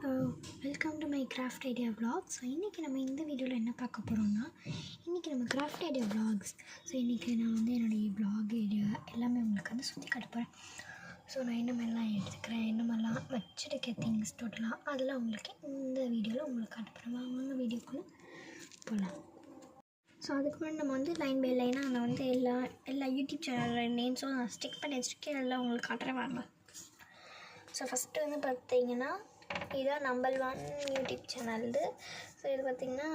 Welcome to my craft idea vlogs. So இன்றைக்கி நம்ம இந்த வீடியோவில் என்ன பார்க்க போகிறோம்னா, இன்றைக்கி நம்ம கிராஃப்ட் ஐடியா vlogs. ஸோ இன்றைக்கி நான் வந்து என்னுடைய vlog ஐடியா எல்லாமே உங்களுக்கு வந்து சுற்றி காட்டப்போகிறேன். ஸோ நான் என்ன மாதிரிலாம் எடுத்துக்கிறேன், என்ன மாதிரிலாம் வச்சுருக்க திங்ஸ் டோட்டலாக அதெல்லாம் உங்களுக்கு இந்த வீடியோவில் உங்களுக்கு காட்டப்போகிறேன். வாங்க வீடியோக்குள்ளே போகலாம். ஸோ அதுக்கு முன்னாடி நம்ம வந்து லைன் பை லைனாக நான் வந்து எல்லா யூடியூப் சேனலோட நேம்ஸும் நான் ஸ்டிக் பண்ணி வச்சுருக்கேன். எல்லாம் உங்களுக்கு காட்டுறேன் வாங்க. ஸோ ஃபஸ்ட்டு வந்து பார்த்தீங்கன்னா இதுதான் நம்பர் 1 யூடியூப் சேனல். ஸோ இது பார்த்திங்கன்னா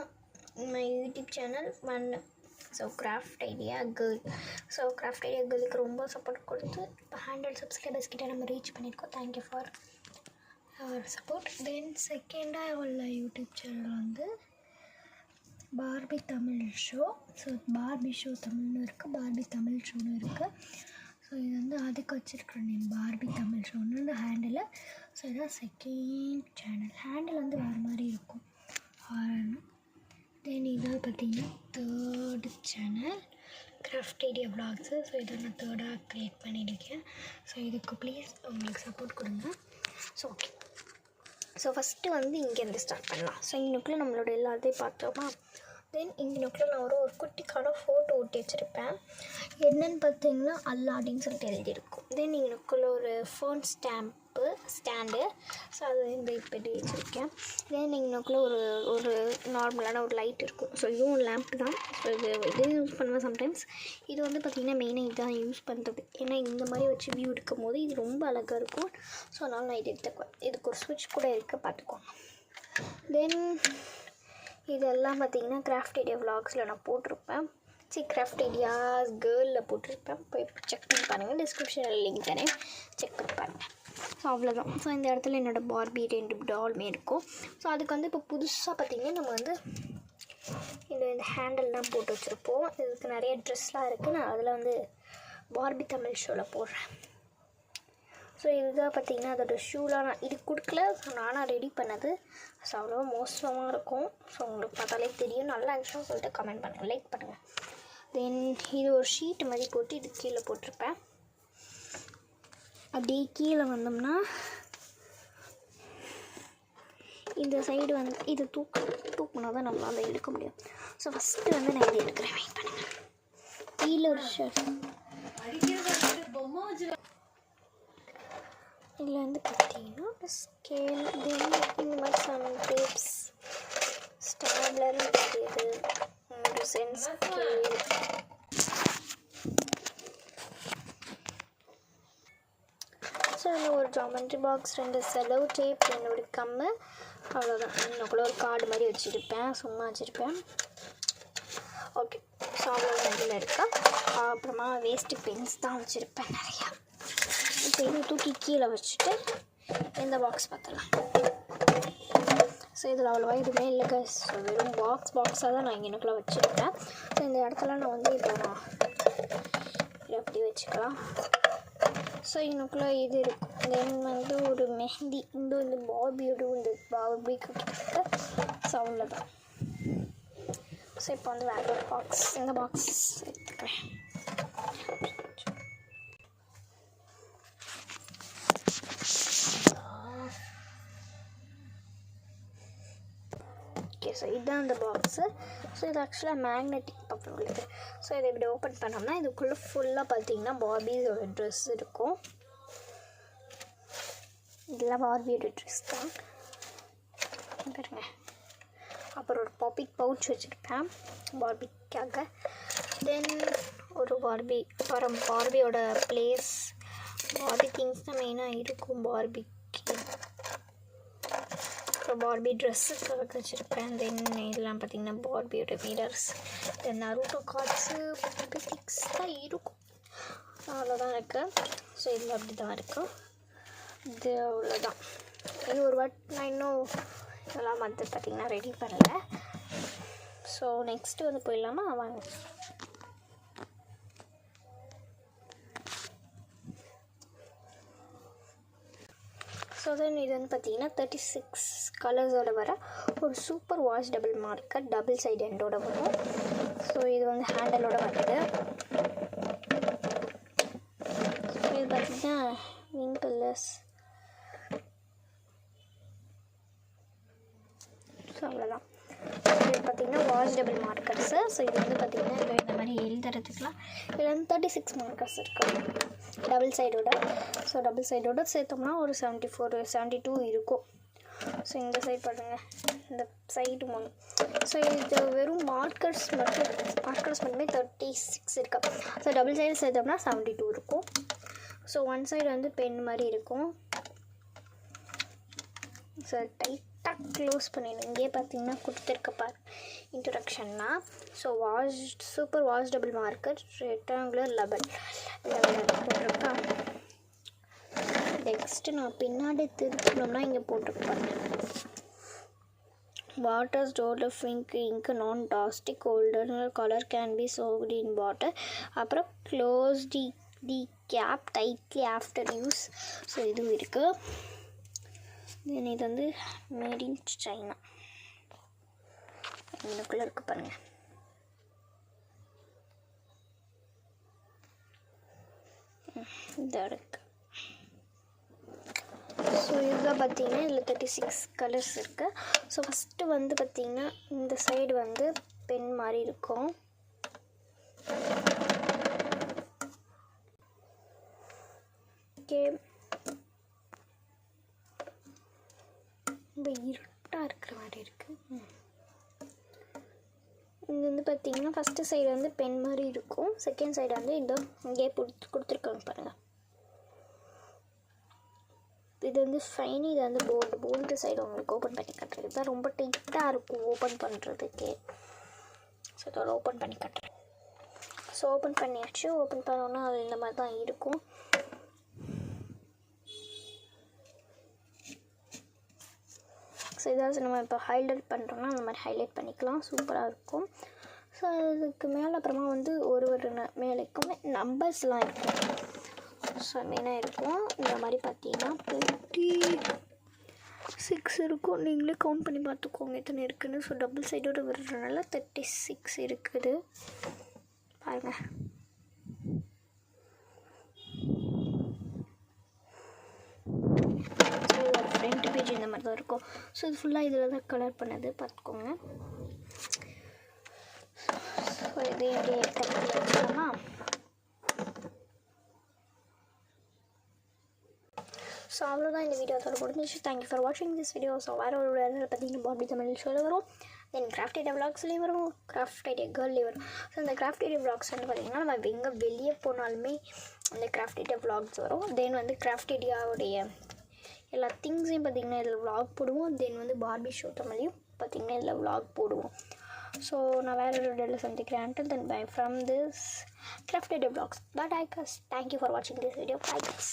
my YouTube channel 1. So craft idea girl. So craft idea கேர்ளுக்கு ரொம்ப சப்போர்ட் கொடுத்து இப்போ 100 சப்ஸ்கிரைபர்ஸ் கிட்டே நம்ம ரீச் பண்ணியிருக்கோம். Thank you for our support. Then செகண்டாக உள்ள யூடியூப் சேனல் வந்து Barbie Tamil show. So Barbie show தமிழ்னு இருக்குது, பார்பி தமிழ் ஷோன்னு இருக்குது. ஸோ இது வந்து அதுக்கு வச்சுருக்குற நேம் பார்பி தமிழ் ஷோன்னு இந்த ஹேண்டில். ஸோ இதுதான் செகண்ட் சேனல். ஹேண்டில் வந்து வேறு மாதிரி இருக்கும். தென் இதாக பார்த்திங்கன்னா third channel craft idea vlogs. So இதை நான் தேர்டாக க்ரியேட் பண்ணியிருக்கேன். ஸோ இதுக்கு ப்ளீஸ் உங்களுக்கு சப்போர்ட் கொடுங்க. ஸோ ஓகே, ஸோ ஃபஸ்ட்டு வந்து இங்கேருந்து ஸ்டார்ட் பண்ணலாம். ஸோ இன்னுக்குள்ளே நம்மளோட எல்லாத்தையும் பார்த்தோமா. தென் இங்கனுக்குள்ளே நான் ஒரு குட்டிக்கான ஃபோட்டோ ஒட்டி வச்சுருப்பேன். என்னென்னு பார்த்தீங்கன்னா அல்லாடின்னு சொல்லிட்டு எழுதியிருக்கும். தென் இங்கனுக்குள்ளே ஒரு ஃபோன் ஸ்டாண்டு. ஸோ அது வந்து இப்படி வச்சுருக்கேன். தென் இங்கனுக்குள்ளே ஒரு நார்மலான ஒரு லைட் இருக்கும். ஸோ இதுவும் லேம்ப் தான். ஸோ இது யூஸ் பண்ணுவேன் சம்டைம்ஸ். இது வந்து பார்த்திங்கன்னா மெயினாக இதுதான் யூஸ் பண்ணுறது. ஏன்னா இந்த மாதிரி வச்சு வியூ எடுக்கும் போது இது ரொம்ப அழகாக இருக்கும். ஸோ அதனால் நான் இது எடுத்துக்குவேன். இதுக்கு ஒரு ஸ்விட்ச் கூட இருக்குது, பார்த்துக்கோங்க. தென் இதெல்லாம் பார்த்திங்கன்னா கிராஃப்ட் ஐடியா vlogsல நான் போட்டிருப்பேன். கிராஃப்ட் ஐடியாஸ் கேர்ளில் போட்டிருப்பேன். போய் செக் பண்ணி பாருங்கள். டிஸ்கிரிப்ஷனில் லிங்க் தரேன், செக் பண்ணி பாருங்கள். ஸோ அவ்வளோதான். ஸோ இந்த இடத்துல என்னோடய பார்பி 2 டால்மே இருக்கும். ஸோ அதுக்கு வந்து இப்போ புதுசாக பார்த்திங்கன்னா நம்ம வந்து இந்த ஹேண்டில்லாம் போட்டு வச்சுருப்போம். இதுக்கு நிறைய ட்ரெஸ்லாம் இருக்குது. நான் அதில் வந்து பார்பி தமிழ் ஷோவில் போடுறேன். ஸோ இதுதான் பார்த்திங்கன்னா அதோடய ஷூலாம் நான் இது கொடுக்கல. ஸோ நானாக ரெடி பண்ணது. ஸோ அவ்வளோ மோசமாக இருக்கும். ஸோ உங்களுக்கு பார்த்தாலே தெரியும். நல்லா இருந்துச்சுன்னு சொல்லிட்டு கமெண்ட் பண்ணுங்கள், லைக் பண்ணுங்கள். தென் இது ஒரு ஷீட் மாதிரி போட்டு இது கீழே போட்டிருப்பேன். அப்படியே கீழே வந்தோம்னா இந்த சைடு வந்து இது தூக்குனா தான் நம்மளால் அதை எடுக்க முடியும். ஸோ ஃபஸ்ட்டு வந்து நான் இதை எடுக்கிறேன். வெயிட் பண்ணுங்கள். கீழே ஒரு ஷர்ட் இதில் வந்து பார்த்தீங்கன்னா ஸ்கேல், தென் இந்த மாதிரி சம் டேப்ஸ், ஸ்டாப்லர் இருக்குது, ஒரு சென்ஸ் ஸ்கேல், ஸோ இந்த ஒரு ஜாமெண்ட்ரி பாக்ஸ், 2 செலவு டேப், என்னோட கம்மு, அவ்வளோதான். இன்னும் ஒரு கார்டு மாதிரி வச்சுருப்பேன், சும்மா வச்சுருப்பேன். ஓகே, ஸோ அவ்வளோ இதில் இருக்கா. அப்புறமா வேஸ்ட்டு பென்ஸ் தான் வச்சுருப்பேன் நிறையா. இப்போ இதை தூக்கி கீழே வச்சுட்டு இந்த பாக்ஸ் பார்த்துலாம். ஸோ இதில் அவ்வளோவா எதுவுமே இல்லை கைஸ். ஸோ வெறும் பாக்ஸாக தான் நான் எனக்குள்ளே வச்சுருப்பேன். ஸோ இந்த இடத்துல நான் வந்து இப்போ நான் எப்படி வச்சுக்கலாம். ஸோ எனக்குள்ளே இது இருக்கும். தென் வந்து ஒரு மெஹந்தி, இந்த பார்பியோட இந்த பார்பிக்கு கிட்ட. ஸோ அவ்வளோதான். ஸோ இப்போ வந்து வேறு ஒரு பாக்ஸ், இந்த பாக்ஸ் எடுத்துக்கிறேன். ஸோ இதுதான் அந்த பாக்ஸு. ஸோ இது ஆக்சுவலாக மேக்னெட்டிக் பப்பர் உள்ளது. ஸோ இதை இப்படி ஓப்பன் பண்ணோம்னா இதுக்குள்ளே ஃபுல்லாக பார்த்தீங்கன்னா பார்பியோட ட்ரெஸ் இருக்கும். இதெல்லாம் பார்பியோட ட்ரெஸ் தான் பாருங்க. அப்புறம் ஒரு பாப்பிக் பவுச் வச்சுருப்பேன் பார்பிக்காக. தென் ஒரு பார்பியோட பிளேஸ், பார்பி திங்ஸ் தான் மெயினாக இருக்கும் பார்பிக்கு. அப்புறம் பார்பி ட்ரெஸ்ஸுக்காக வச்சுருப்பேன். தென் இதெல்லாம் பார்த்திங்கன்னா பார்பியோட மிரர்ஸ், தென் நருட்டோ கார்ட்ஸு, பார்பி திங்ஸ் தான் இருக்கும். அவ்வளோதான் இருக்குது. ஸோ இதில் அப்படி தான் இருக்கும். இது அவ்வளோதான். இது ஒரு நான் இன்னும் இதெல்லாம் வந்து பார்த்திங்கன்னா ரெடி பண்ணலை. ஸோ நெக்ஸ்ட்டு வந்து போயிடலாமா வாங்க. ஸோ தென் இது வந்து பார்த்திங்கன்னா 36 கலர்ஸோடு வர ஒரு super wash double marker, double side எண்டோட வரும். ஸோ இது வந்து ஹேண்டலோட வருது. இது பார்த்திங்கன்னா விங் கலர்ஸ், பார்த்திங்கன்னா வாஷபிள் மார்க்கர்ஸு. ஸோ இது வந்து பார்த்திங்கன்னா இந்த மாதிரி எழுதுறதுக்குலாம் இதில் வந்து 36 மார்க்கர்ஸ் இருக்குது டபுள் சைடோட. ஸோ டபுள் சைடோட சேர்த்தோம்னா ஒரு 74 72 இருக்கும். ஸோ இந்த சைடு பாருங்கள், இந்த சைடு ஒன்று. ஸோ இது வெறும் மார்க்கர்ஸ் மட்டுமே 36 இருக்கு. ஸோ டபுள் சைடு சேர்த்தோம்னா 72 இருக்கும். ஸோ ஒன் சைடு வந்து பென் மாதிரி இருக்கும். ஸோ டைட்டாக க்ளோஸ் பண்ணிடணும். இங்கேயே பார்த்தீங்கன்னா கொடுத்துருக்க இன்ட்ரடக்ஷன்னா. So super washable marker rectangular level போட்டிருக்கா. நெக்ஸ்ட்டு நான் பின்னாடி திருப்பினோம்னா இங்கே போட்டிருப்பேன் வாட்டர் ஸ்டோர்ட் இங்க் நான் டாஸ்டிக் holder colour can be soaked in water. அப்புறம் close the cap tightly after use. So இதுவும் இருக்குது. தென் இது வந்து மேட் இன் சைனா. இதுக்குள்ளே இருக்குது பாருங்கள். இதாக இருக்குது. ஸோ இதுதான் பார்த்திங்கன்னா இதில் 36 கலர்ஸ் இருக்குது. ஸோ ஃபஸ்ட்டு வந்து பார்த்திங்கன்னா இந்த சைடு வந்து பென் மாதிரி இருக்கும். ஓகே, ரொம்ப இருட்டாக இருக்கிற மாதிரி இருக்குது. இது வந்து பார்த்திங்கன்னா ஃபஸ்ட்டு சைடு வந்து பென் மாதிரி இருக்கும். செகண்ட் சைடு வந்து இந்த இங்கே கொடுத்துருக்காங்க பாருங்கள். இது வந்து ஃபைனி, இது வந்து போல்டு சைடு உங்களுக்கு ஓப்பன் பண்ணி கட்டுறது தான் ரொம்ப டைட்டாக இருக்கும் ஓப்பன் பண்ணுறதுக்கு. ஸோ இதோட ஓப்பன் பண்ணி கட்டுறேன். ஸோ ஓப்பன் பண்ணியாச்சு. ஓப்பன் பண்ணோன்னா அது இந்த மாதிரி தான் இருக்கும். ஸோ ஏதாச்சும் நம்ம இப்போ ஹைலைட் பண்ணுறோன்னா அந்த மாதிரி ஹைலைட் பண்ணிக்கலாம். சூப்பராக இருக்கும். ஸோ அதுக்கு மேலே அப்புறமா வந்து ஒரு மேலேக்குமே நம்பர்ஸ்லாம் இருக்கும். ஸோ மெயினாக இருக்கும். இந்த மாதிரி பார்த்தீங்கன்னா 36 இருக்கும். நீங்களே கவுண்ட் பண்ணி பார்த்துக்கோங்க எத்தனை இருக்குதுன்னு. ஸோ டபுள் சைடோடு வர்றதுனால 36 இருக்குது பாருங்கள். ஸோ இதோட ஃப்ரண்ட் பேஜ் இந்த மாதிரி தான் இருக்கும். ஸோ இது ஃபுல்லாக இதில் தான் கலர் பண்ணது பார்த்துக்கோங்க. ஸோ இதே அப்படியே வச்சுக்கோமா. ஸோ அவ்வளோதான் இந்த வீடியோ அதோட முடிஞ்சிச்சு. தேங்க்யூ ஃபார் வாட்சிங் திஸ் வீடியோ. ஸோ வேறு ஒரு பார்த்தீங்கன்னா பாபி தமிழ் ஷோவில் வரும். தென் கிராஃப்ட் ஐடியா விளாக்ஸ்லேயும் வரும், கிராஃப்ட் ஐடியா கேர்ள்லேயும் வரும். ஸோ இந்த கிராஃப்ட் ஐடியா விளாக்ஸ் வந்து பார்த்திங்கன்னா நம்ம எங்கே வெளியே போனாலுமே அந்த கிராஃப்ட் ஐடியா விளாக்ஸ் வரும். தென் வந்து கிராஃப்ட் ஐடியாவுடைய எல்லா திங்ஸையும் பார்த்திங்கன்னா இதில் விளாக் போடுவோம். தென் வந்து பார்பி ஷோ தமிழையும் பார்த்திங்கன்னா இதில் விளாக் போடுவோம். ஸோ நான் வேறு ஒரு வீடியோவில் சந்திக்கிறேன். until then bye from this craft idea vlogs. But I கஸ் தேங்க்யூ ஃபார் வாட்சிங் திஸ் வீடியோ. பை கஸ்.